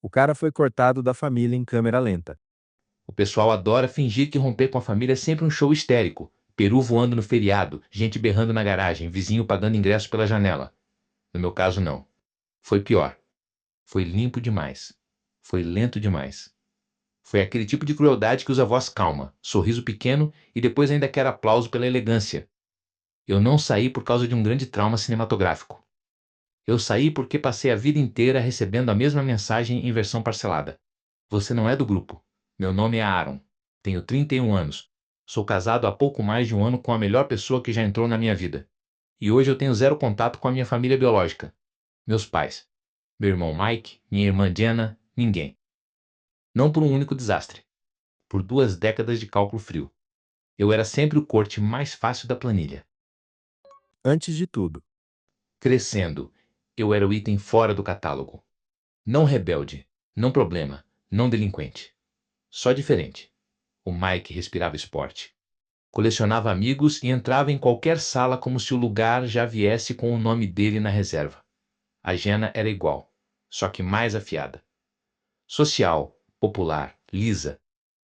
O cara foi cortado da família em câmera lenta. O pessoal adora fingir que romper com a família é sempre um show histérico. Peru voando no feriado, gente berrando na garagem, vizinho pagando ingresso pela janela. No meu caso, não. Foi pior. Foi limpo demais. Foi lento demais. Foi aquele tipo de crueldade que usa voz calma, sorriso pequeno e depois ainda quer aplauso pela elegância. Eu não saí por causa de um grande trauma cinematográfico. Eu saí porque passei a vida inteira recebendo a mesma mensagem em versão parcelada. Você não é do grupo. Meu nome é Aaron. Tenho 31 anos. Sou casado há pouco mais de um ano com a melhor pessoa que já entrou na minha vida. E hoje eu tenho zero contato com a minha família biológica. Meus pais. Meu irmão Mike, minha irmã Jenna, ninguém. Não por um único desastre. Por 2 décadas de cálculo frio. Eu era sempre o corte mais fácil da planilha. Antes de tudo, Crescendo, eu era o item fora do catálogo. Não rebelde, não problema, não delinquente. Só diferente. O Mike respirava esporte. Colecionava amigos e entrava em qualquer sala como se o lugar já viesse com o nome dele na reserva. A Jenna era igual, só que mais afiada. Social, popular, lisa,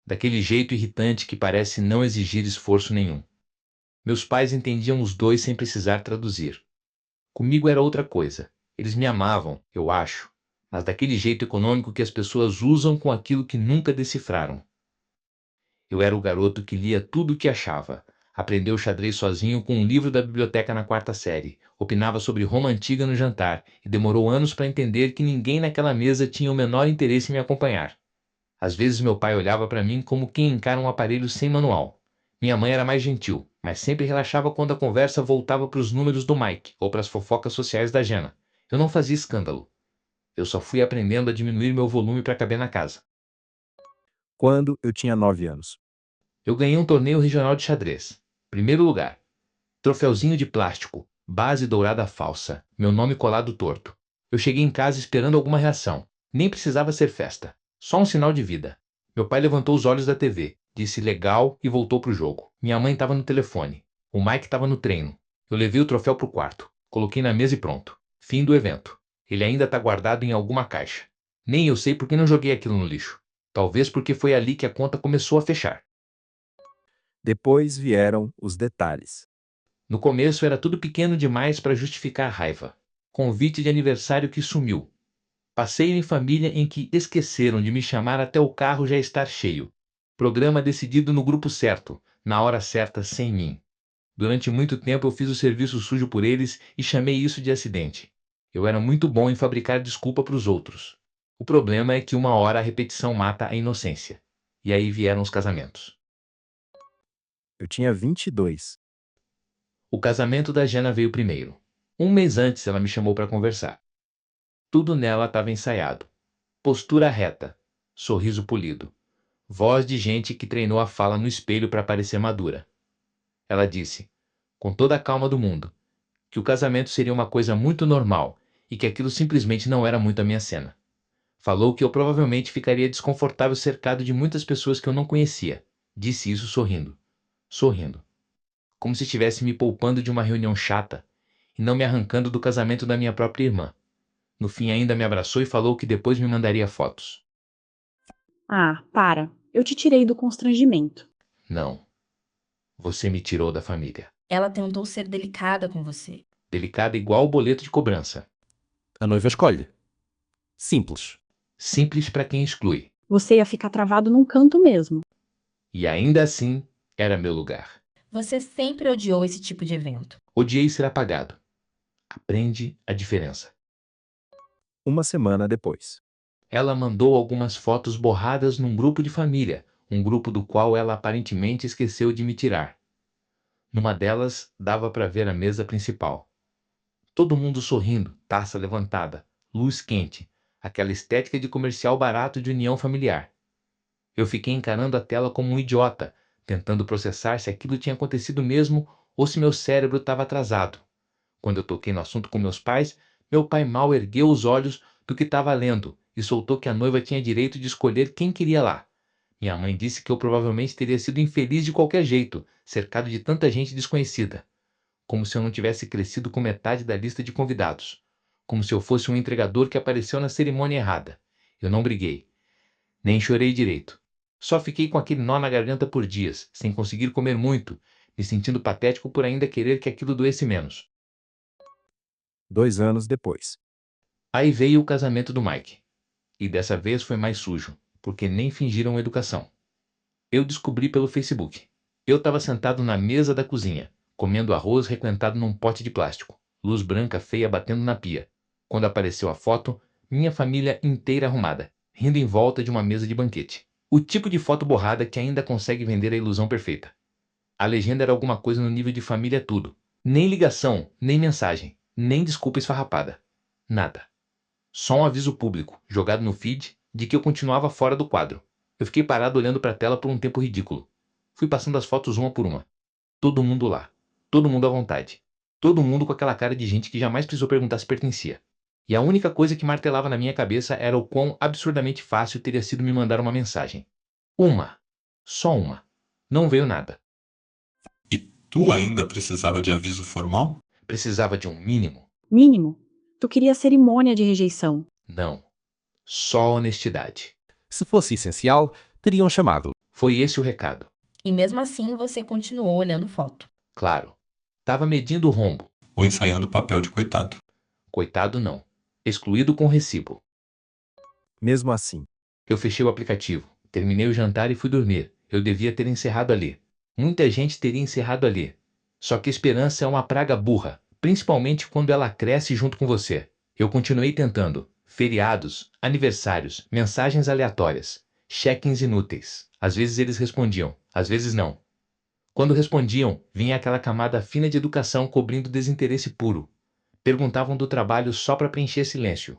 daquele jeito irritante que parece não exigir esforço nenhum. Meus pais entendiam os dois sem precisar traduzir. Comigo era outra coisa. Eles me amavam, eu acho, mas daquele jeito econômico que as pessoas usam com aquilo que nunca decifraram. Eu era o garoto que lia tudo o que achava. Aprendeu xadrez sozinho com um livro da biblioteca na quarta série. Opinava sobre Roma Antiga no jantar e demorou anos para entender que ninguém naquela mesa tinha o menor interesse em me acompanhar. Às vezes meu pai olhava para mim como quem encara um aparelho sem manual. Minha mãe era mais gentil, mas sempre relaxava quando a conversa voltava para os números do Mike ou para as fofocas sociais da Jenna. Eu não fazia escândalo. Eu só fui aprendendo a diminuir meu volume para caber na casa. quando eu tinha 9 anos. Eu ganhei um torneio regional de xadrez. Primeiro lugar. Troféuzinho de plástico, base dourada falsa, meu nome colado torto. Eu cheguei em casa esperando alguma reação. Nem precisava ser festa. Só um sinal de vida. Meu pai levantou os olhos da TV, disse legal e voltou pro jogo. Minha mãe estava no telefone. O Mike estava no treino. Eu levei o troféu pro quarto. Coloquei na mesa e pronto. Fim do evento. Ele ainda está guardado em alguma caixa. Nem eu sei por que não joguei aquilo no lixo. Talvez porque foi ali que a conta começou a fechar. Depois vieram os detalhes. No começo era tudo pequeno demais para justificar a raiva. Convite de aniversário que sumiu. Passeio em família em que esqueceram de me chamar até o carro já estar cheio. Programa decidido no grupo certo, na hora certa, sem mim. Durante muito tempo eu fiz o serviço sujo por eles e chamei isso de acidente. Eu era muito bom em fabricar desculpa para os outros. O problema é que uma hora a repetição mata a inocência. E aí vieram os casamentos. Eu tinha 22. O casamento da Jenna veio primeiro. Um mês antes ela me chamou para conversar. Tudo nela estava ensaiado. Postura reta, sorriso polido, voz de gente que treinou a fala no espelho para parecer madura. Ela disse, com toda a calma do mundo, que o casamento seria uma coisa muito normal e que aquilo simplesmente não era muito a minha cena. Falou que eu provavelmente ficaria desconfortável cercado de muitas pessoas que eu não conhecia. Disse isso sorrindo. Sorrindo. Como se estivesse me poupando de uma reunião chata e não me arrancando do casamento da minha própria irmã. No fim ainda me abraçou e falou que depois me mandaria fotos. Ah, para. Eu te tirei do constrangimento. Não, você me tirou da família. Ela tentou ser delicada com você. Delicada igual o boleto de cobrança. A noiva escolhe. Simples. Simples para quem exclui. Você ia ficar travado num canto mesmo. E ainda assim, era meu lugar. Você sempre odiou esse tipo de evento. Odiei ser apagado. Aprende a diferença. Uma semana depois. Ela mandou algumas fotos borradas num grupo de família, um grupo do qual ela aparentemente esqueceu de me tirar. Numa delas, dava para ver a mesa principal. Todo mundo sorrindo, taça levantada, luz quente, aquela estética de comercial barato de união familiar. Eu fiquei encarando a tela como um idiota, tentando processar se aquilo tinha acontecido mesmo ou se meu cérebro estava atrasado. Quando eu toquei no assunto com meus pais, meu pai mal ergueu os olhos do que estava lendo e soltou que a noiva tinha direito de escolher quem queria lá. Minha mãe disse que eu provavelmente teria sido infeliz de qualquer jeito, cercado de tanta gente desconhecida. Como se eu não tivesse crescido com metade da lista de convidados. Como se eu fosse um entregador que apareceu na cerimônia errada. Eu não briguei, nem chorei direito. Só fiquei com aquele nó na garganta por dias, sem conseguir comer muito, me sentindo patético por ainda querer que aquilo doesse menos. 2 anos depois. Aí veio o casamento do Mike. E dessa vez foi mais sujo, porque nem fingiram educação. Eu descobri pelo Facebook. Eu estava sentado na mesa da cozinha, comendo arroz requentado num pote de plástico, luz branca feia batendo na pia. Quando apareceu a foto, minha família inteira arrumada, rindo em volta de uma mesa de banquete. O tipo de foto borrada que ainda consegue vender a ilusão perfeita. A legenda era alguma coisa no nível de família tudo. Nem ligação, nem mensagem, nem desculpa esfarrapada. Nada. Só um aviso público, jogado no feed, de que eu continuava fora do quadro. Eu fiquei parado olhando para a tela por um tempo ridículo. Fui passando as fotos uma por uma. Todo mundo lá. Todo mundo à vontade. Todo mundo com aquela cara de gente que jamais precisou perguntar se pertencia. E a única coisa que martelava na minha cabeça era o quão absurdamente fácil teria sido me mandar uma mensagem. Uma. Só uma. Não veio nada. E tu ainda precisava de aviso formal? Precisava de um mínimo. Mínimo. Tu queria cerimônia de rejeição. Não. Só honestidade. Se fosse essencial, teriam chamado. Foi esse o recado. E mesmo assim você continuou olhando foto. Claro. Tava medindo o rombo. Ou ensaiando o papel de coitado? Coitado não. Excluído com recibo. Mesmo assim. Eu fechei o aplicativo, terminei o jantar e fui dormir. Eu devia ter encerrado ali. Muita gente teria encerrado ali. Só que a esperança é uma praga burra, principalmente quando ela cresce junto com você. Eu continuei tentando. Feriados, aniversários, mensagens aleatórias, check-ins inúteis. Às vezes eles respondiam, às vezes não. Quando respondiam, vinha aquela camada fina de educação cobrindo desinteresse puro. Perguntavam do trabalho só para preencher silêncio.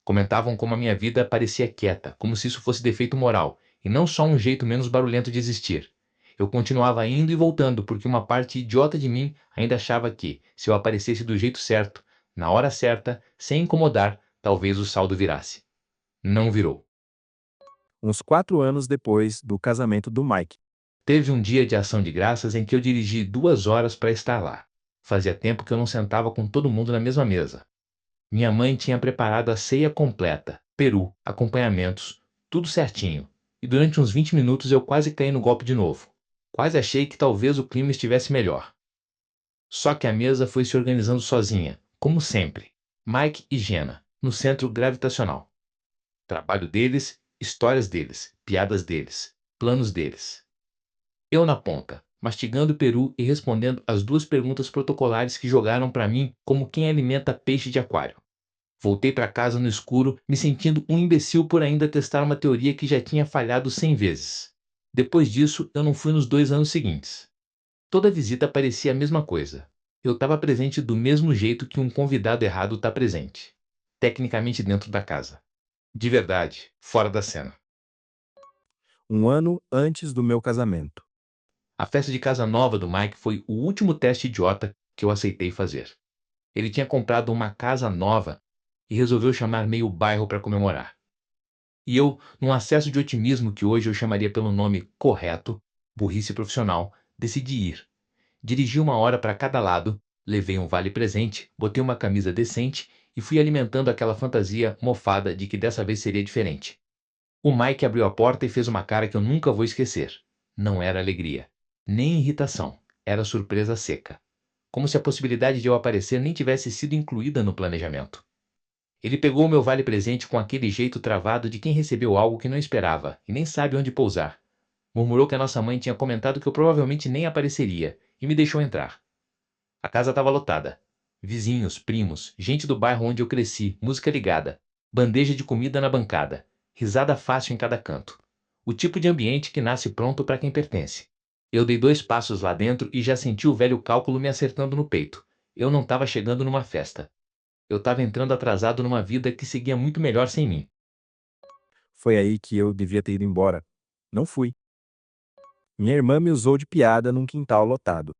Comentavam como a minha vida parecia quieta, como se isso fosse defeito moral, e não só um jeito menos barulhento de existir. Eu continuava indo e voltando porque uma parte idiota de mim ainda achava que, se eu aparecesse do jeito certo, na hora certa, sem incomodar, talvez o saldo virasse. Não virou. Uns 4 anos depois do casamento do Mike. Teve um dia de ação de graças em que eu dirigi 2 horas para estar lá. Fazia tempo que eu não sentava com todo mundo na mesma mesa. Minha mãe tinha preparado a ceia completa, peru, acompanhamentos, tudo certinho. E durante uns 20 minutos eu quase caí no golpe de novo. Quase achei que talvez o clima estivesse melhor. Só que a mesa foi se organizando sozinha, como sempre. Mike e Jenna, no centro gravitacional. Trabalho deles, histórias deles, piadas deles, planos deles. Eu na ponta, mastigando o peru e respondendo as 2 perguntas protocolares que jogaram para mim como quem alimenta peixe de aquário. Voltei para casa no escuro, me sentindo um imbecil por ainda testar uma teoria que já tinha falhado 100 vezes. Depois disso, eu não fui nos 2 anos seguintes. Toda visita parecia a mesma coisa. Eu estava presente do mesmo jeito que um convidado errado está presente. Tecnicamente dentro da casa. De verdade, fora da cena. 1 ano antes do meu casamento. A festa de casa nova do Mike foi o último teste idiota que eu aceitei fazer. Ele tinha comprado uma casa nova e resolveu chamar meio bairro para comemorar. E eu, num acesso de otimismo que hoje eu chamaria pelo nome correto, burrice profissional, decidi ir. Dirigi 1 hora para cada lado, levei um vale-presente, botei uma camisa decente e fui alimentando aquela fantasia mofada de que dessa vez seria diferente. O Mike abriu a porta e fez uma cara que eu nunca vou esquecer. Não era alegria, nem irritação, era surpresa seca. Como se a possibilidade de eu aparecer nem tivesse sido incluída no planejamento. Ele pegou o meu vale-presente com aquele jeito travado de quem recebeu algo que não esperava e nem sabe onde pousar. Murmurou que a nossa mãe tinha comentado que eu provavelmente nem apareceria e me deixou entrar. A casa estava lotada. Vizinhos, primos, gente do bairro onde eu cresci, música ligada, bandeja de comida na bancada, risada fácil em cada canto. O tipo de ambiente que nasce pronto para quem pertence. Eu dei 2 passos lá dentro e já senti o velho cálculo me acertando no peito. Eu não estava chegando numa festa. Eu estava entrando atrasado numa vida que seguia muito melhor sem mim. Foi aí que eu devia ter ido embora. Não fui. Minha irmã me usou de piada num quintal lotado.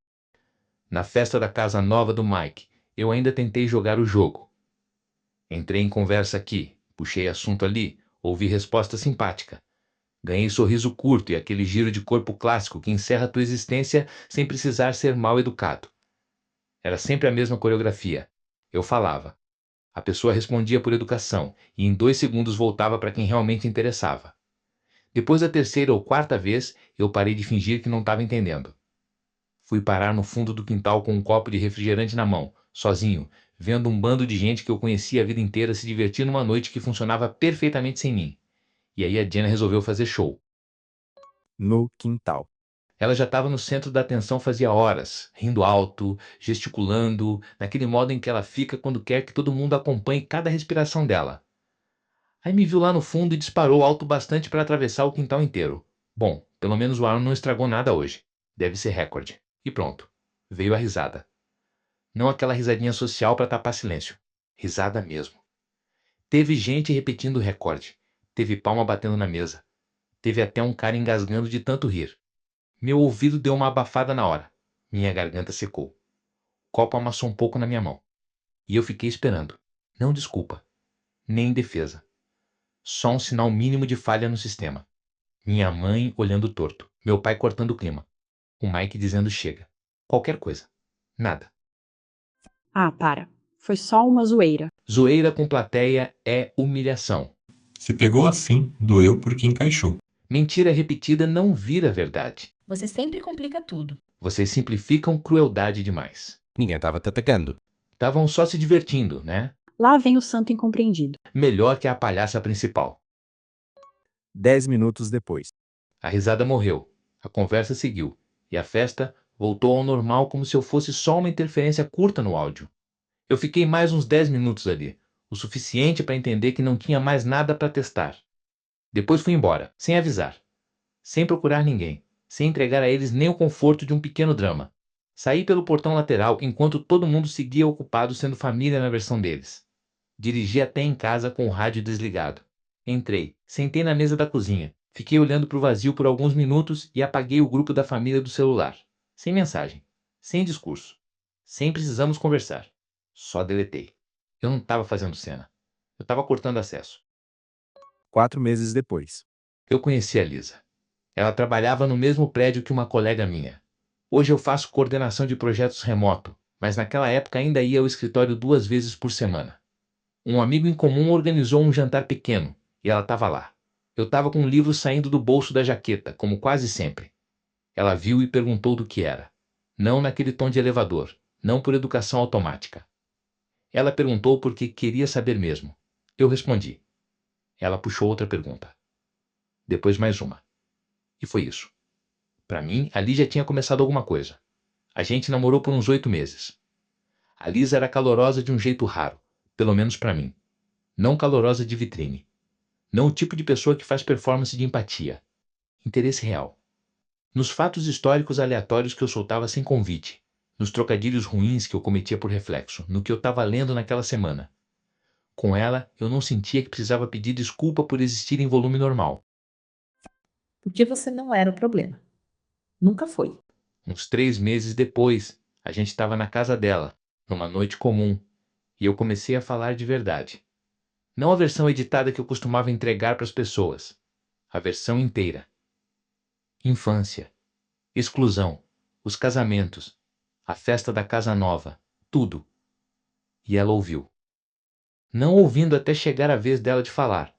Na festa da casa nova do Mike, eu ainda tentei jogar o jogo. Entrei em conversa aqui, puxei assunto ali, ouvi resposta simpática. Ganhei sorriso curto e aquele giro de corpo clássico que encerra tua existência sem precisar ser mal educado. Era sempre a mesma coreografia. Eu falava. A pessoa respondia por educação e em 2 segundos voltava para quem realmente interessava. Depois da terceira ou quarta vez, eu parei de fingir que não estava entendendo. Fui parar no fundo do quintal com um copo de refrigerante na mão, sozinho, vendo um bando de gente que eu conhecia a vida inteira se divertir numa noite que funcionava perfeitamente sem mim. E aí a Jenna resolveu fazer show. No quintal. Ela já estava no centro da atenção fazia horas, rindo alto, gesticulando, naquele modo em que ela fica quando quer que todo mundo acompanhe cada respiração dela. Aí me viu lá no fundo e disparou alto bastante para atravessar o quintal inteiro. Bom, pelo menos o Aaron não estragou nada hoje. Deve ser recorde. E pronto. Veio a risada. Não aquela risadinha social para tapar silêncio. Risada mesmo. Teve gente repetindo o recorde. Teve palma batendo na mesa. Teve até um cara engasgando de tanto rir. Meu ouvido deu uma abafada na hora. Minha garganta secou. O copo amassou um pouco na minha mão. E eu fiquei esperando. Não desculpa. Nem defesa. Só um sinal mínimo de falha no sistema. Minha mãe olhando torto. Meu pai cortando o clima. O Mike dizendo chega. Qualquer coisa. Nada. Ah, para. Foi só uma zoeira. Zoeira com plateia é humilhação. Se pegou assim, doeu porque encaixou. Mentira repetida não vira verdade. Você sempre complica tudo. Vocês simplificam crueldade demais. Ninguém estava te atacando. Estavam só se divertindo, né? Lá vem o santo incompreendido. Melhor que a palhaça principal. 10 minutos depois. A risada morreu. A conversa seguiu. E a festa voltou ao normal como se eu fosse só uma interferência curta no áudio. Eu fiquei mais uns 10 minutos ali. O suficiente para entender que não tinha mais nada para testar. Depois fui embora, sem avisar. Sem procurar ninguém. Sem entregar a eles nem o conforto de um pequeno drama. Saí pelo portão lateral enquanto todo mundo seguia ocupado sendo família na versão deles. Dirigi até em casa com o rádio desligado. Entrei, sentei na mesa da cozinha, fiquei olhando para o vazio por alguns minutos e apaguei o grupo da família do celular. Sem mensagem, sem discurso. Sem precisamos conversar. Só deletei. Eu não estava fazendo cena. Eu estava cortando acesso. 4 meses depois. Eu conheci a Lisa. Ela trabalhava no mesmo prédio que uma colega minha. Hoje eu faço coordenação de projetos remoto, mas naquela época ainda ia ao escritório 2 vezes por semana. Um amigo em comum organizou um jantar pequeno, e ela estava lá. Eu estava com um livro saindo do bolso da jaqueta, como quase sempre. Ela viu e perguntou do que era. Não naquele tom de elevador, não por educação automática. Ela perguntou porque queria saber mesmo. Eu respondi. Ela puxou outra pergunta. Depois mais uma. E foi isso. Para mim, ali já tinha começado alguma coisa. A gente namorou por uns 8 meses. A Lisa era calorosa de um jeito raro, pelo menos para mim. Não calorosa de vitrine. Não o tipo de pessoa que faz performance de empatia. Interesse real. Nos fatos históricos aleatórios que eu soltava sem convite. Nos trocadilhos ruins que eu cometia por reflexo. No que eu estava lendo naquela semana. Com ela, eu não sentia que precisava pedir desculpa por existir em volume normal. Porque você não era o problema. Nunca foi. Uns 3 meses depois, a gente estava na casa dela, numa noite comum, e eu comecei a falar de verdade. Não a versão editada que eu costumava entregar para as pessoas. A versão inteira. Infância. Exclusão. Os casamentos. A festa da casa nova. Tudo. E ela ouviu. Não ouvindo até chegar a vez dela de falar.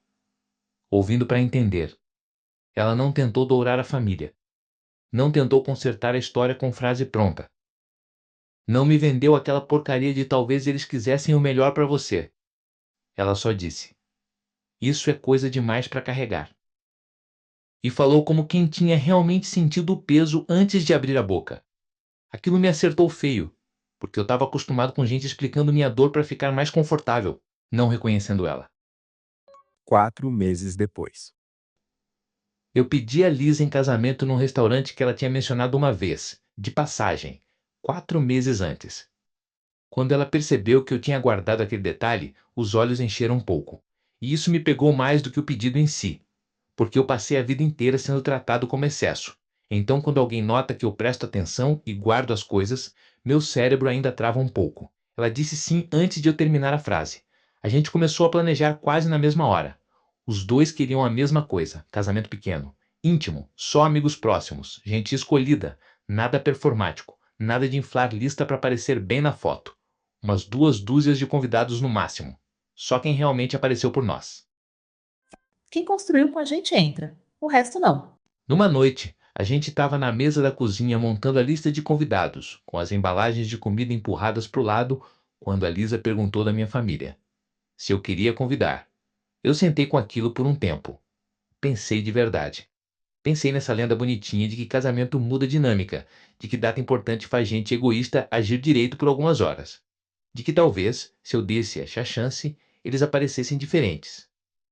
Ouvindo para entender. Ela não tentou dourar a família. Não tentou consertar a história com frase pronta. Não me vendeu aquela porcaria de talvez eles quisessem o melhor para você. Ela só disse. Isso é coisa demais para carregar. E falou como quem tinha realmente sentido o peso antes de abrir a boca. Aquilo me acertou feio, porque eu estava acostumado com gente explicando minha dor para ficar mais confortável, não reconhecendo ela. 4 meses depois. Eu pedi a Lisa em casamento num restaurante que ela tinha mencionado uma vez, de passagem, 4 meses antes. Quando ela percebeu que eu tinha guardado aquele detalhe, os olhos encheram um pouco. E isso me pegou mais do que o pedido em si, porque eu passei a vida inteira sendo tratado como excesso. Então, quando alguém nota que eu presto atenção e guardo as coisas, meu cérebro ainda trava um pouco. Ela disse sim antes de eu terminar a frase. A gente começou a planejar quase na mesma hora. Os dois queriam a mesma coisa, casamento pequeno, íntimo, só amigos próximos, gente escolhida, nada performático, nada de inflar lista para parecer bem na foto. Umas 2 dúzias de convidados no máximo. Só quem realmente apareceu por nós. Quem construiu com a gente entra. O resto não. Numa noite, a gente estava na mesa da cozinha montando a lista de convidados, com as embalagens de comida empurradas para o lado, quando a Lisa perguntou da minha família se eu queria convidar. Eu sentei com aquilo por um tempo. Pensei de verdade. Pensei nessa lenda bonitinha de que casamento muda a dinâmica, de que data importante faz gente egoísta agir direito por algumas horas. De que talvez, se eu desse essa chance, eles aparecessem diferentes.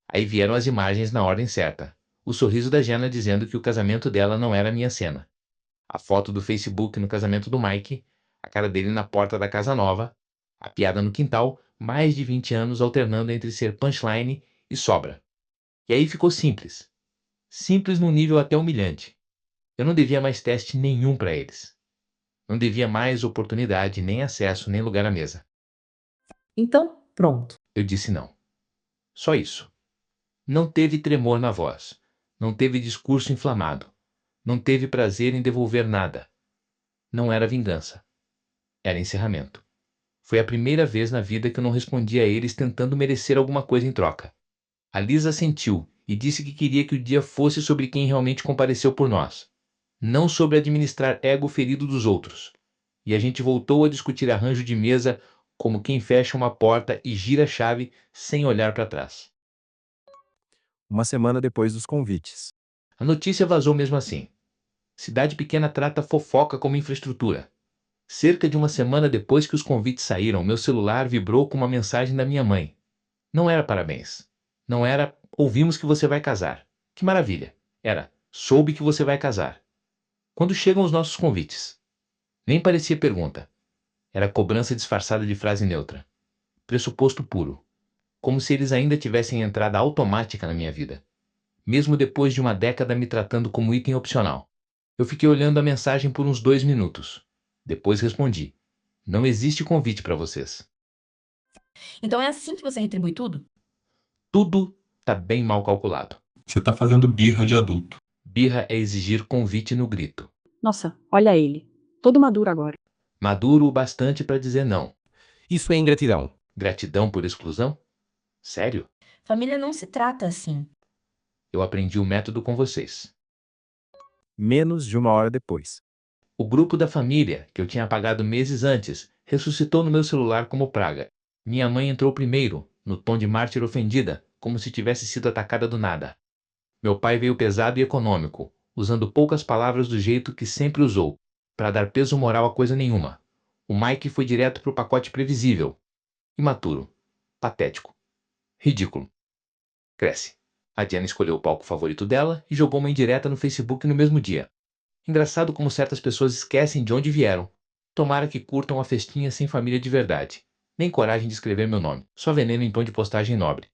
Aí vieram as imagens na ordem certa. O sorriso da Jenna dizendo que o casamento dela não era minha cena. A foto do Facebook no casamento do Mike, a cara dele na porta da casa nova, a piada no quintal, mais de 20 anos alternando entre ser punchline e sobra. E aí ficou simples. Simples num nível até humilhante. Eu não devia mais teste nenhum para eles. Não devia mais oportunidade, nem acesso, nem lugar à mesa. Então, pronto. Eu disse não. Só isso. Não teve tremor na voz. Não teve discurso inflamado. Não teve prazer em devolver nada. Não era vingança. Era encerramento. Foi a primeira vez na vida que eu não respondi a eles tentando merecer alguma coisa em troca. A Lisa sentiu e disse que queria que o dia fosse sobre quem realmente compareceu por nós, não sobre administrar ego ferido dos outros. E a gente voltou a discutir arranjo de mesa como quem fecha uma porta e gira a chave sem olhar para trás. Uma semana depois dos convites. A notícia vazou mesmo assim. Cidade pequena trata fofoca como infraestrutura. Cerca de uma semana depois que os convites saíram, meu celular vibrou com uma mensagem da minha mãe. Não era parabéns. Não era ouvimos que você vai casar. Que maravilha. Era soube que você vai casar. Quando chegam os nossos convites? Nem parecia pergunta. Era cobrança disfarçada de frase neutra. Pressuposto puro. Como se eles ainda tivessem entrada automática na minha vida. Mesmo depois de uma década me tratando como item opcional. Eu fiquei olhando a mensagem por uns 2 minutos. Depois respondi. Não existe convite para vocês. Então é assim que você retribui tudo? Tudo tá bem mal calculado. Você tá fazendo birra de adulto. Birra é exigir convite no grito. Nossa, olha ele. Todo maduro agora. Maduro o bastante para dizer não. Isso é ingratidão. Gratidão por exclusão? Sério? Família não se trata assim. Eu aprendi o método com vocês. Menos de uma hora depois. O grupo da família, que eu tinha apagado meses antes, ressuscitou no meu celular como praga. Minha mãe entrou primeiro, no tom de mártir ofendida, como se tivesse sido atacada do nada. Meu pai veio pesado e econômico, usando poucas palavras do jeito que sempre usou, para dar peso moral a coisa nenhuma. O Mike foi direto pro pacote previsível. Imaturo. Patético. Ridículo. Cresce. A Diana escolheu o palco favorito dela e jogou uma indireta no Facebook no mesmo dia. Engraçado como certas pessoas esquecem de onde vieram. Tomara que curtam a festinha sem família de verdade. Nem coragem de escrever meu nome, só veneno em tom de postagem nobre.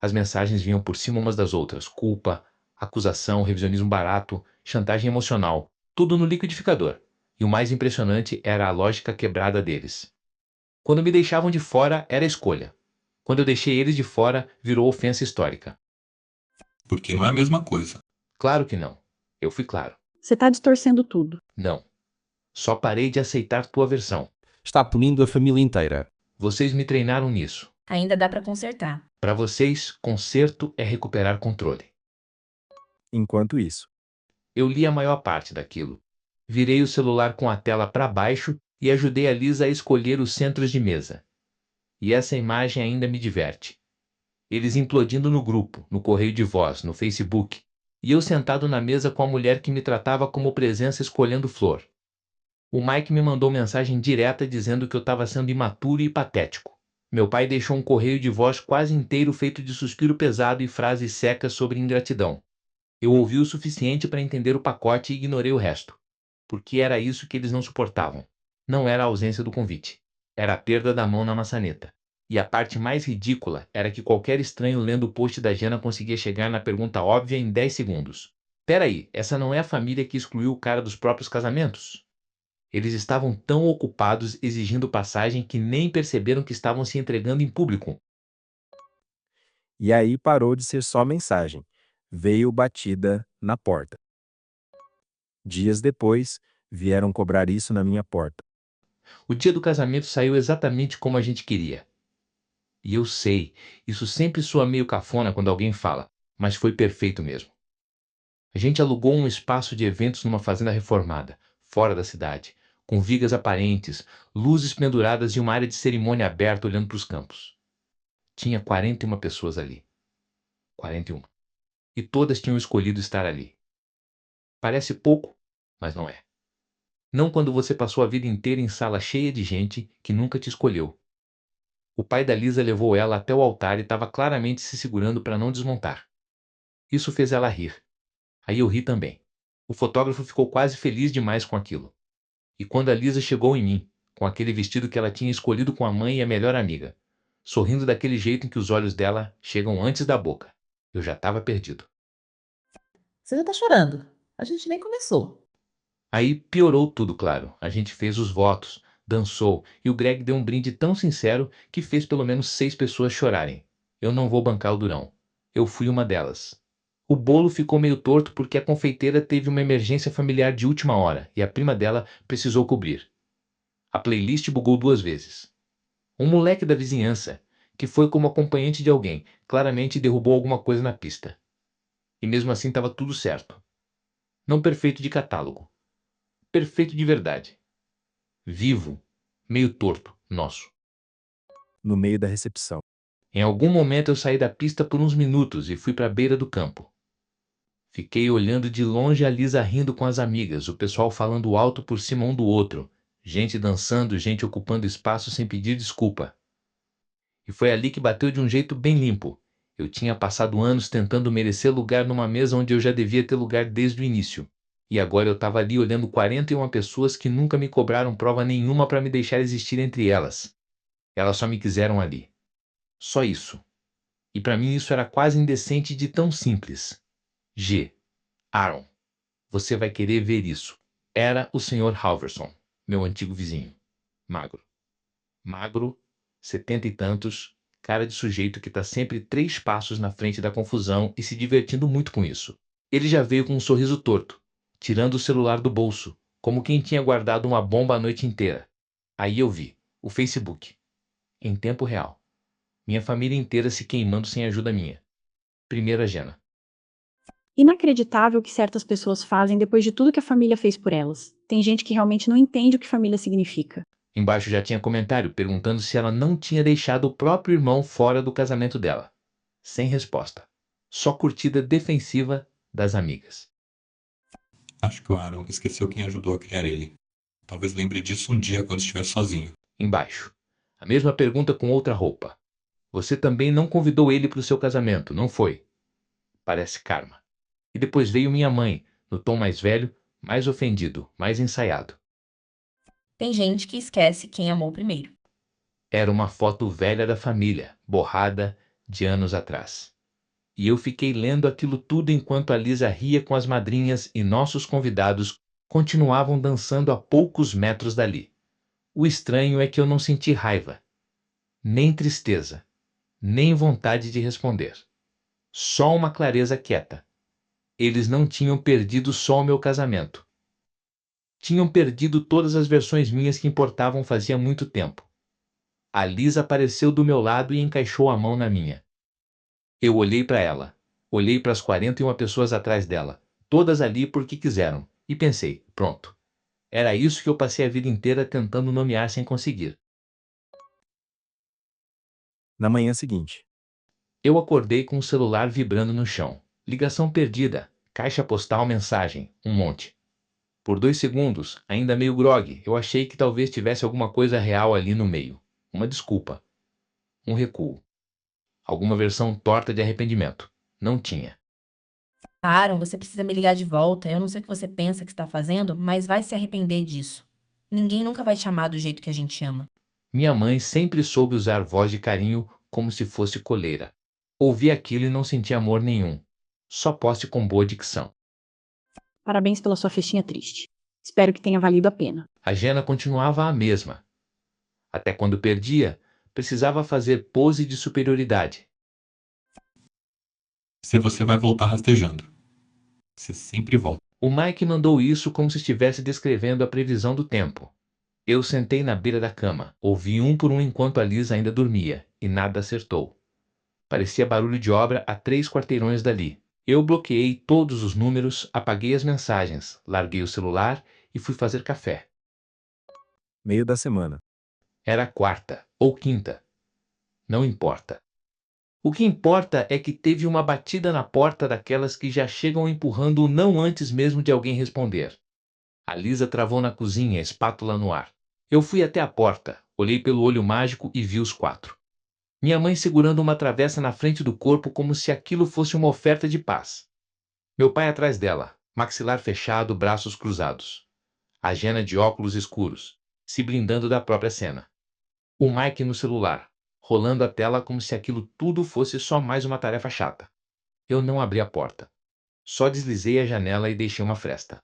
As mensagens vinham por cima umas das outras. Culpa, acusação, revisionismo barato, chantagem emocional. Tudo no liquidificador. E o mais impressionante era a lógica quebrada deles. Quando me deixavam de fora, era escolha. Quando eu deixei eles de fora, virou ofensa histórica. Porque não é a mesma coisa. Claro que não. Eu fui claro. Você tá distorcendo tudo. Não. Só parei de aceitar tua versão. Está punindo a família inteira. Vocês me treinaram nisso. Ainda dá pra consertar. Para vocês, conserto é recuperar controle. Enquanto isso. Eu li a maior parte daquilo. Virei o celular com a tela para baixo e ajudei a Lisa a escolher os centros de mesa. E essa imagem ainda me diverte. Eles implodindo no grupo, no correio de voz, no Facebook, e eu sentado na mesa com a mulher que me tratava como presença escolhendo flor. O Mike me mandou mensagem direta dizendo que eu estava sendo imaturo e patético. Meu pai deixou um correio de voz quase inteiro feito de suspiro pesado e frases secas sobre ingratidão. Eu ouvi o suficiente para entender o pacote e ignorei o resto. Porque era isso que eles não suportavam. Não era a ausência do convite. Era a perda da mão na maçaneta. E a parte mais ridícula era que qualquer estranho lendo o post da Jenna conseguia chegar na pergunta óbvia em 10 segundos. Peraí, essa não é a família que excluiu o cara dos próprios casamentos? Eles estavam tão ocupados exigindo passagem que nem perceberam que estavam se entregando em público. E aí parou de ser só mensagem. Veio batida na porta. Dias depois, vieram cobrar isso na minha porta. O dia do casamento saiu exatamente como a gente queria. E eu sei, isso sempre soa meio cafona quando alguém fala, mas foi perfeito mesmo. A gente alugou um espaço de eventos numa fazenda reformada, fora da cidade, com vigas aparentes, luzes penduradas e uma área de cerimônia aberta olhando para os campos. Tinha 41 pessoas ali. 41. E todas tinham escolhido estar ali. Parece pouco, mas não é. Não quando você passou a vida inteira em sala cheia de gente que nunca te escolheu. O pai da Lisa levou ela até o altar e estava claramente se segurando para não desmontar. Isso fez ela rir. Aí eu ri também. O fotógrafo ficou quase feliz demais com aquilo. E quando a Lisa chegou em mim, com aquele vestido que ela tinha escolhido com a mãe e a melhor amiga, sorrindo daquele jeito em que os olhos dela chegam antes da boca, eu já estava perdido. Você já tá chorando. A gente nem começou. Aí piorou tudo, claro. A gente fez os votos, dançou, e o Greg deu um brinde tão sincero que fez pelo menos 6 pessoas chorarem. Eu não vou bancar o durão. Eu fui uma delas. O bolo ficou meio torto porque a confeiteira teve uma emergência familiar de última hora e a prima dela precisou cobrir. A playlist bugou 2 vezes. Um moleque da vizinhança, que foi como acompanhante de alguém, claramente derrubou alguma coisa na pista. E mesmo assim estava tudo certo. Não perfeito de catálogo. Perfeito de verdade. Vivo, meio torto, nosso. No meio da recepção. Em algum momento eu saí da pista por uns minutos e fui para a beira do campo. Fiquei olhando de longe a Lisa rindo com as amigas, o pessoal falando alto por cima um do outro, gente dançando, gente ocupando espaço sem pedir desculpa. E foi ali que bateu de um jeito bem limpo. Eu tinha passado anos tentando merecer lugar numa mesa onde eu já devia ter lugar desde o início. E agora eu estava ali olhando 41 pessoas que nunca me cobraram prova nenhuma para me deixar existir entre elas. Elas só me quiseram ali. Só isso. E para mim isso era quase indecente de tão simples. G. Aaron. Você vai querer ver isso. Era o Sr. Halverson, meu antigo vizinho. Magro. Magro, 70 e tantos, cara de sujeito que tá sempre 3 passos na frente da confusão e se divertindo muito com isso. Ele já veio com um sorriso torto, tirando o celular do bolso, como quem tinha guardado uma bomba a noite inteira. Aí eu vi, o Facebook. Em tempo real. Minha família inteira se queimando sem ajuda minha. Primeira Gena. Inacreditável o que certas pessoas fazem depois de tudo que a família fez por elas. Tem gente que realmente não entende o que família significa. Embaixo já tinha comentário perguntando se ela não tinha deixado o próprio irmão fora do casamento dela. Sem resposta. Só curtida defensiva das amigas. Acho que o Aaron esqueceu quem ajudou a criar ele. Talvez lembre disso um dia quando estiver sozinho. Embaixo. A mesma pergunta com outra roupa. Você também não convidou ele para o seu casamento, não foi? Parece karma. E depois veio minha mãe, no tom mais velho, mais ofendido, mais ensaiado. Tem gente que esquece quem amou primeiro. Era uma foto velha da família, borrada de anos atrás. E eu fiquei lendo aquilo tudo enquanto a Lisa ria com as madrinhas e nossos convidados continuavam dançando a poucos metros dali. O estranho é que eu não senti raiva, nem tristeza, nem vontade de responder. Só uma clareza quieta. Eles não tinham perdido só o meu casamento. Tinham perdido todas as versões minhas que importavam fazia muito tempo. A Lisa apareceu do meu lado e encaixou a mão na minha. Eu olhei para ela. Olhei para as 41 pessoas atrás dela, todas ali porque quiseram, e pensei, pronto. Era isso que eu passei a vida inteira tentando nomear sem conseguir. Na manhã seguinte. Eu acordei com o celular vibrando no chão. Ligação perdida, caixa postal mensagem, um monte. Por 2 segundos, ainda meio grogue, eu achei que talvez tivesse alguma coisa real ali no meio. Uma desculpa. Um recuo. Alguma versão torta de arrependimento. Não tinha. Aaron, você precisa me ligar de volta. Eu não sei o que você pensa que está fazendo, mas vai se arrepender disso. Ninguém nunca vai te amar do jeito que a gente ama. Minha mãe sempre soube usar voz de carinho como se fosse coleira. Ouvi aquilo e não senti amor nenhum. Só poste com boa dicção. Parabéns pela sua festinha triste. Espero que tenha valido a pena. A Gena continuava a mesma. Até quando perdia, precisava fazer pose de superioridade. Se você vai voltar rastejando. Você sempre volta. O Mike mandou isso como se estivesse descrevendo a previsão do tempo. Eu sentei na beira da cama, ouvi um por um enquanto a Lisa ainda dormia, e nada acertou. Parecia barulho de obra a 3 quarteirões dali. Eu bloqueei todos os números, apaguei as mensagens, larguei o celular e fui fazer café. Meio da semana. Era quarta ou quinta. Não importa. O que importa é que teve uma batida na porta daquelas que já chegam empurrando o não antes mesmo de alguém responder. A Lisa travou na cozinha, a espátula no ar. Eu fui até a porta, olhei pelo olho mágico e vi os 4. Minha mãe segurando uma travessa na frente do corpo como se aquilo fosse uma oferta de paz. Meu pai atrás dela, maxilar fechado, braços cruzados. A Jenna de óculos escuros, se blindando da própria cena. O Mike no celular, rolando a tela como se aquilo tudo fosse só mais uma tarefa chata. Eu não abri a porta. Só deslizei a janela e deixei uma fresta.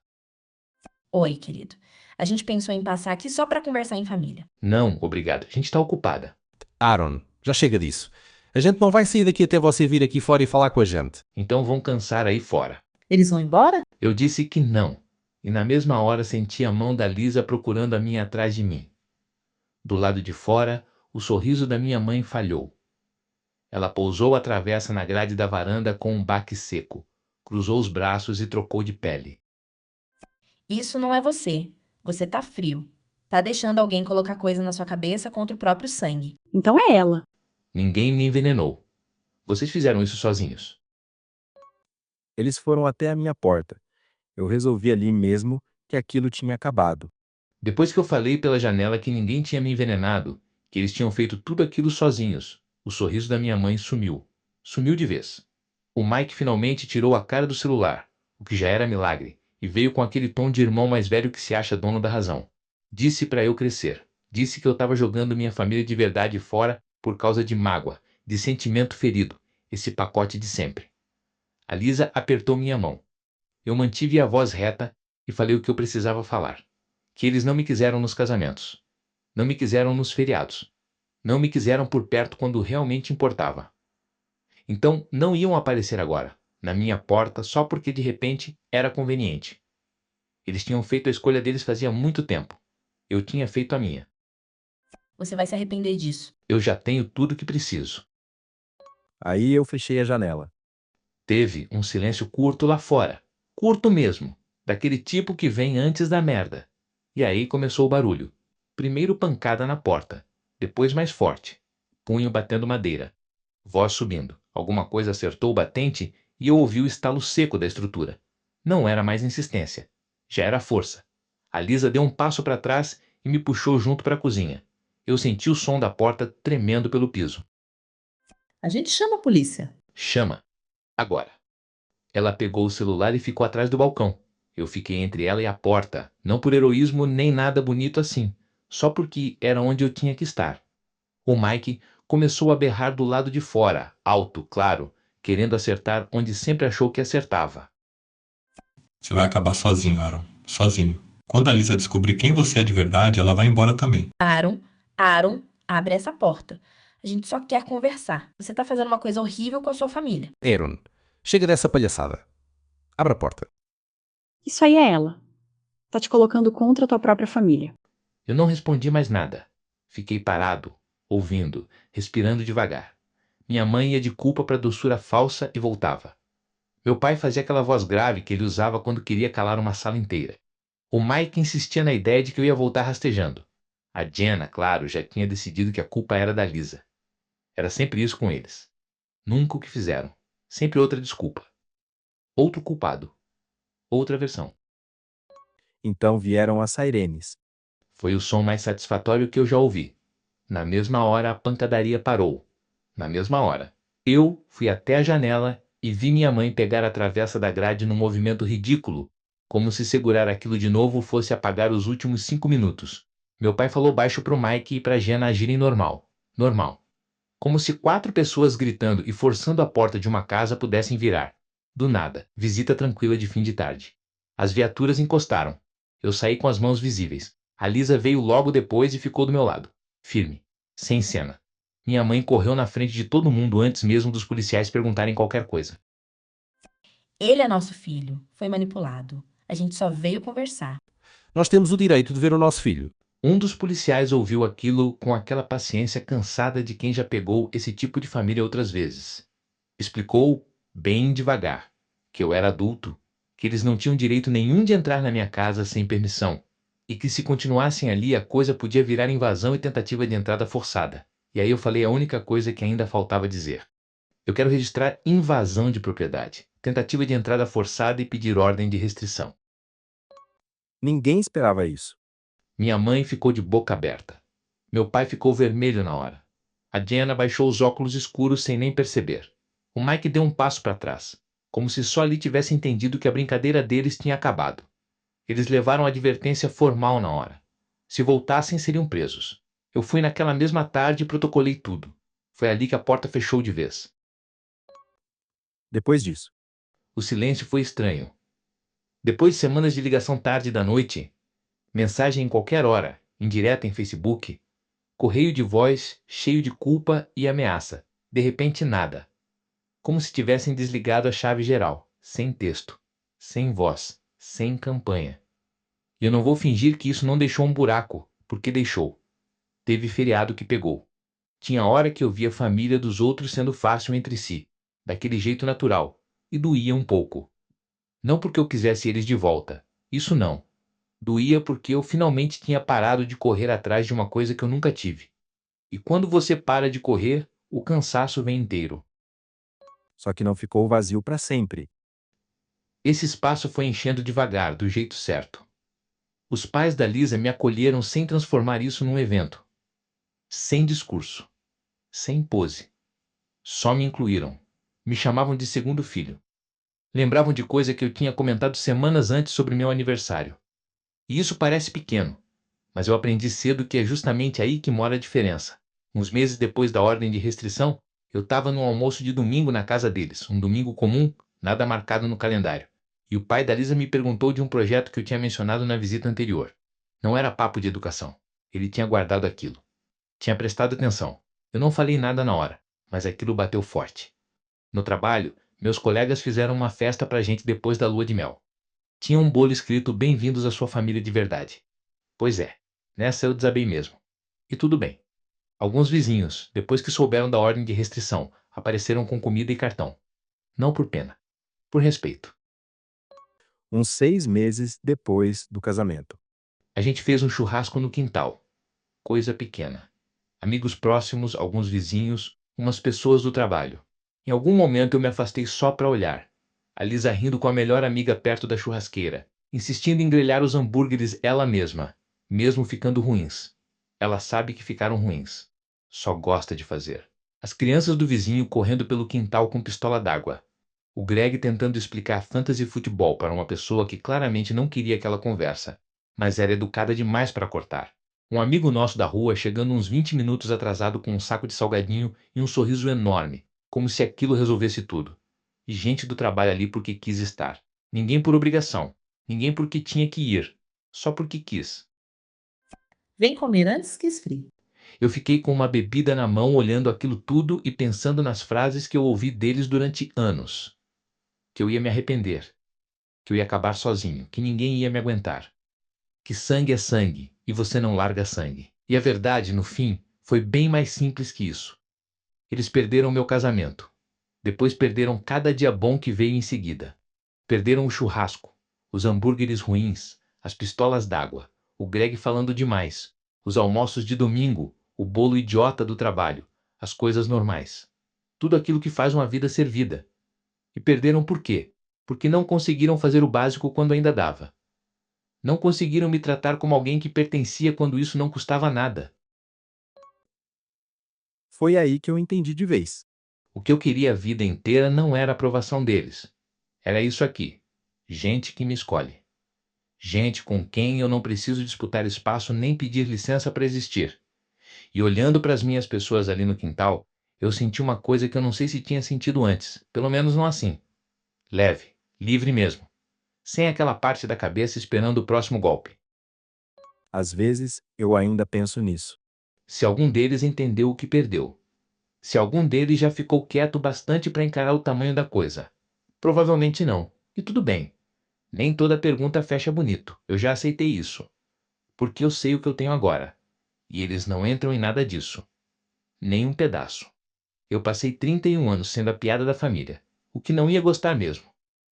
Oi, querido. A gente pensou em passar aqui só pra conversar em família. Não, obrigado. A gente tá ocupada. Aaron, já chega disso. A gente não vai sair daqui até você vir aqui fora e falar com a gente. Então vão cansar aí fora. Eles vão embora? Eu disse que não. E na mesma hora senti a mão da Lisa procurando a minha atrás de mim. Do lado de fora, o sorriso da minha mãe falhou. Ela pousou a travessa na grade da varanda com um baque seco, cruzou os braços e trocou de pele. Isso não é você. Você tá frio. Tá deixando alguém colocar coisa na sua cabeça contra o próprio sangue. Então é ela. Ninguém me envenenou. Vocês fizeram isso sozinhos. Eles foram até a minha porta. Eu resolvi ali mesmo que aquilo tinha acabado. Depois que eu falei pela janela que ninguém tinha me envenenado, que eles tinham feito tudo aquilo sozinhos, o sorriso da minha mãe sumiu. Sumiu de vez. O Mike finalmente tirou a cara do celular, o que já era milagre, e veio com aquele tom de irmão mais velho que se acha dono da razão. Disse pra eu crescer. Disse que eu tava jogando minha família de verdade fora por causa de mágoa, de sentimento ferido, esse pacote de sempre. A Lisa apertou minha mão. Eu mantive a voz reta e falei o que eu precisava falar. Que eles não me quiseram nos casamentos. Não me quiseram nos feriados. Não me quiseram por perto quando realmente importava. Então não iam aparecer agora, na minha porta, só porque de repente era conveniente. Eles tinham feito a escolha deles fazia muito tempo. Eu tinha feito a minha. Você vai se arrepender disso. Eu já tenho tudo o que preciso. Aí eu fechei a janela. Teve um silêncio curto lá fora. Curto mesmo. Daquele tipo que vem antes da merda. E aí começou o barulho. Primeiro pancada na porta. Depois mais forte. Punho batendo madeira. Voz subindo. Alguma coisa acertou o batente e eu ouvi o estalo seco da estrutura. Não era mais insistência. Já era força. A Lisa deu um passo para trás e me puxou junto para a cozinha. Eu senti o som da porta tremendo pelo piso. A gente chama a polícia. Chama. Agora. Ela pegou o celular e ficou atrás do balcão. Eu fiquei entre ela e a porta, não por heroísmo nem nada bonito assim, só porque era onde eu tinha que estar. O Mike começou a berrar do lado de fora, alto, claro, querendo acertar onde sempre achou que acertava. Você vai acabar sozinho, Aaron. Sozinho. Quando a Lisa descobrir quem você é de verdade, ela vai embora também. Aaron, abre essa porta. A gente só quer conversar. Você tá fazendo uma coisa horrível com a sua família. Aaron, chega dessa palhaçada. Abra a porta. Isso aí é ela. Tá te colocando contra a tua própria família. Eu não respondi mais nada. Fiquei parado, ouvindo, respirando devagar. Minha mãe ia de culpa para doçura falsa e voltava. Meu pai fazia aquela voz grave que ele usava quando queria calar uma sala inteira. O Mike insistia na ideia de que eu ia voltar rastejando. A Jenna, claro, já tinha decidido que a culpa era da Lisa. Era sempre isso com eles. Nunca o que fizeram. Sempre outra desculpa. Outro culpado. Outra versão. Então vieram as sirenes. Foi o som mais satisfatório que eu já ouvi. Na mesma hora a pancadaria parou. Na mesma hora. Eu fui até a janela e vi minha mãe pegar a travessa da grade num movimento ridículo, como se segurar aquilo de novo fosse apagar os últimos 5 minutos. Meu pai falou baixo pro Mike e pra Jenna agirem normal. Normal. Como se 4 pessoas gritando e forçando a porta de uma casa pudessem virar. Do nada, visita tranquila de fim de tarde. As viaturas encostaram. Eu saí com as mãos visíveis. A Lisa veio logo depois e ficou do meu lado. Firme. Sem cena. Minha mãe correu na frente de todo mundo antes mesmo dos policiais perguntarem qualquer coisa. Ele é nosso filho. Foi manipulado. A gente só veio conversar. Nós temos o direito de ver o nosso filho. Um dos policiais ouviu aquilo com aquela paciência cansada de quem já pegou esse tipo de família outras vezes. Explicou, bem devagar, que eu era adulto, que eles não tinham direito nenhum de entrar na minha casa sem permissão, e que se continuassem ali a coisa podia virar invasão e tentativa de entrada forçada. E aí eu falei a única coisa que ainda faltava dizer. Eu quero registrar invasão de propriedade, tentativa de entrada forçada e pedir ordem de restrição. Ninguém esperava isso. Minha mãe ficou de boca aberta. Meu pai ficou vermelho na hora. A Jenna baixou os óculos escuros sem nem perceber. O Mike deu um passo para trás, como se só ali tivesse entendido que a brincadeira deles tinha acabado. Eles levaram a advertência formal na hora. Se voltassem, seriam presos. Eu fui naquela mesma tarde e protocolei tudo. Foi ali que a porta fechou de vez. Depois disso, O silêncio foi estranho. Depois de semanas de ligação tarde da noite, mensagem em qualquer hora, indireta em Facebook, correio de voz cheio de culpa e ameaça. De repente, nada. Como se tivessem desligado a chave geral, sem texto, sem voz, sem campanha. E eu não vou fingir que isso não deixou um buraco, porque deixou. Teve feriado que pegou. Tinha hora que eu via a família dos outros sendo fácil entre si, daquele jeito natural, e doía um pouco. Não porque eu quisesse eles de volta, isso não. Doía porque eu finalmente tinha parado de correr atrás de uma coisa que eu nunca tive. E quando você para de correr, o cansaço vem inteiro. só que não ficou vazio para sempre. Esse espaço foi enchendo devagar, do jeito certo. Os pais da Lisa me acolheram sem transformar isso num evento. Sem discurso. Sem pose. Só me incluíram. Me chamavam de segundo filho. Lembravam de coisa que eu tinha comentado semanas antes sobre meu aniversário. E isso parece pequeno, mas eu aprendi cedo que é justamente aí que mora a diferença. Uns meses depois da ordem de restrição, eu estava num almoço de domingo na casa deles, um domingo comum, nada marcado no calendário. E o pai da Lisa me perguntou de um projeto que eu tinha mencionado na visita anterior. Não era papo de educação. Ele tinha guardado aquilo. Tinha prestado atenção. Eu não falei nada na hora, mas aquilo bateu forte. No trabalho, meus colegas fizeram uma festa pra gente depois da lua de mel. Tinha um bolo escrito "Bem-vindos à sua família de verdade". Pois é, nessa eu desabei mesmo. E tudo bem. Alguns vizinhos, depois que souberam da ordem de restrição, apareceram com comida e cartão. Não por pena. Por respeito. Uns 6 meses depois do casamento. A gente fez um churrasco no quintal. Coisa pequena. Amigos próximos, alguns vizinhos, umas pessoas do trabalho. Em algum momento eu me afastei só para olhar. A Lisa rindo com a melhor amiga perto da churrasqueira, insistindo em grelhar os hambúrgueres ela mesma, mesmo ficando ruins. Ela sabe que ficaram ruins. Só gosta de fazer. As crianças do vizinho correndo pelo quintal com pistola d'água. O Greg tentando explicar fantasy futebol para uma pessoa que claramente não queria aquela conversa, mas era educada demais para cortar. Um amigo nosso da rua chegando uns 20 minutos atrasado com um saco de salgadinho e um sorriso enorme, como se aquilo resolvesse tudo. E gente do trabalho ali porque quis estar. Ninguém por obrigação. Ninguém porque tinha que ir. Só porque quis. Vem comer antes que esfrie. Eu fiquei com uma bebida na mão olhando aquilo tudo e pensando nas frases que eu ouvi deles durante anos. Que eu ia me arrepender. Que eu ia acabar sozinho. Que ninguém ia me aguentar. Que sangue é sangue e você não larga sangue. E a verdade, no fim, foi bem mais simples que isso. Eles perderam meu casamento. Depois perderam cada dia bom que veio em seguida. Perderam o churrasco, os hambúrgueres ruins, as pistolas d'água, o Greg falando demais, os almoços de domingo, o bolo idiota do trabalho, as coisas normais. Tudo aquilo que faz uma vida ser vida. E perderam por quê? Porque não conseguiram fazer o básico quando ainda dava. Não conseguiram me tratar como alguém que pertencia quando isso não custava nada. Foi aí que eu entendi de vez. O que eu queria a vida inteira não era a aprovação deles. Era isso aqui. Gente que me escolhe. Gente com quem eu não preciso disputar espaço nem pedir licença para existir. E olhando para as minhas pessoas ali no quintal, eu senti uma coisa que eu não sei se tinha sentido antes, pelo menos não assim. Leve, livre mesmo. Sem aquela parte da cabeça esperando o próximo golpe. Às vezes, eu ainda penso nisso. Se algum deles entendeu o que perdeu. Se algum deles já ficou quieto bastante para encarar o tamanho da coisa. Provavelmente não. E tudo bem. Nem toda pergunta fecha bonito. Eu já aceitei isso. Porque eu sei o que eu tenho agora. E eles não entram em nada disso. Nem um pedaço. Eu passei 31 anos sendo a piada da família. O que não ia gostar mesmo.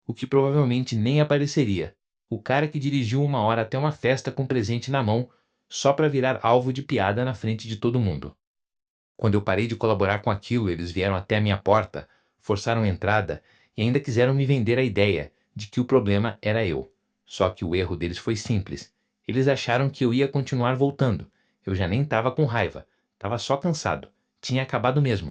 O que provavelmente nem apareceria. O cara que dirigiu 1 hora até uma festa com presente na mão, só para virar alvo de piada na frente de todo mundo. Quando eu parei de colaborar com aquilo, eles vieram até a minha porta, forçaram a entrada e ainda quiseram me vender a ideia de que o problema era eu. Só que o erro deles foi simples. Eles acharam que eu ia continuar voltando. Eu já nem estava com raiva. Estava só cansado. Tinha acabado mesmo.